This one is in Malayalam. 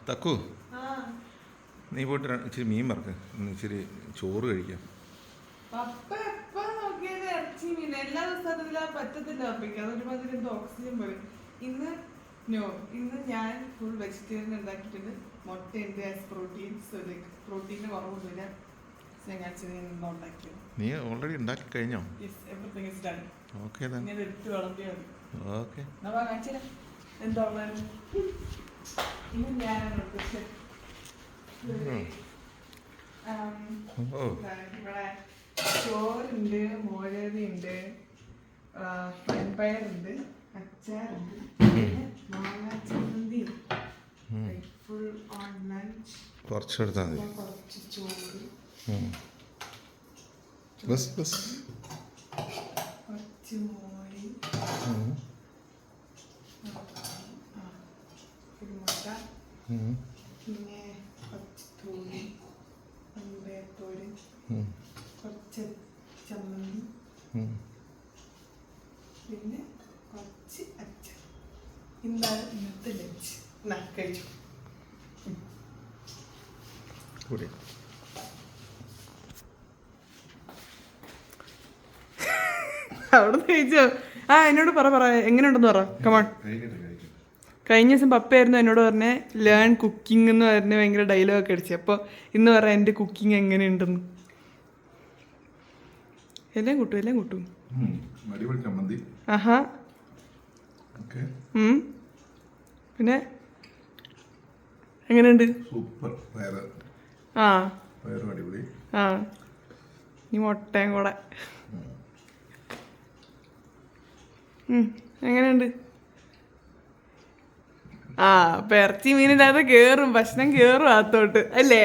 തക്കു നീ പോയിട്ട് ഇച്ചിരി മീൻ വറക്ക് ഇച്ചിരി ചോറ് കഴിക്കാം. എല്ലാ ദിവസവും പറ്റത്തില്ല. അതൊരുമാതിരി ഓക്സിജൻ പോലെ. ഇന്ന് ഞാൻ ഫുൾ വെജിറ്റേറിയൻ ഉണ്ടാക്കിയിട്ടുണ്ട്. മുട്ടയുണ്ട് ആസ് പ്രോട്ടീൻസ്. പ്രോട്ടീൻ്റെ കുറവൊന്നുമില്ല. നീ ഓൾറെഡി ഉണ്ടാക്കി കഴിഞ്ഞോ? Okay okay. ഇവിടെ ചോറുണ്ട്, മോരേറിയുണ്ട്, പയറുണ്ട്, അച്ചാറുണ്ട്, മാങ്ങ ചമ്മന്തി. Full on lunch. കുറച്ചെടുത്താൽ മതി. കുറച്ച് ചോറ്, കുറച്ച് മോര്, ഒരു മുട്ട, പിന്നെ കുറച്ച് തോല്, അമ്പയത്തോല്, കുറച്ച് ചമ്മന്തി, പിന്നെ കുറച്ച് അച്ചാർ. ഇന്നാണ് ഇന്നത്തെ ലഞ്ച്. കഴിച്ചു കൂടി. അവിടെ കഴിച്ചോ? എന്നോട് പറ എങ്ങനെയുണ്ടെന്ന് പറ. കമാൺ. കഴിഞ്ഞ ദിവസം പപ്പയായിരുന്നു എന്നോട് പറഞ്ഞേ ലേൺ കുക്കിംഗ് എന്ന് പറഞ്ഞ് ഭയങ്കര ഡയലോഗൊക്കെ അടിച്ചു. അപ്പോൾ ഇന്ന് പറയാം എൻ്റെ കുക്കിംഗ് എങ്ങനെയുണ്ടെന്ന്. എല്ലാം കൂട്ടും. ആഹാ. പിന്നെ എങ്ങനെയുണ്ട്? ഈ മുട്ടയും കൂടെ എങ്ങനെയുണ്ട്? അപ്പൊ ഇറച്ചി മീനില്ലാതെ കേറും, ഭക്ഷണം കേറും അകത്തോട്ട്. അല്ലേ?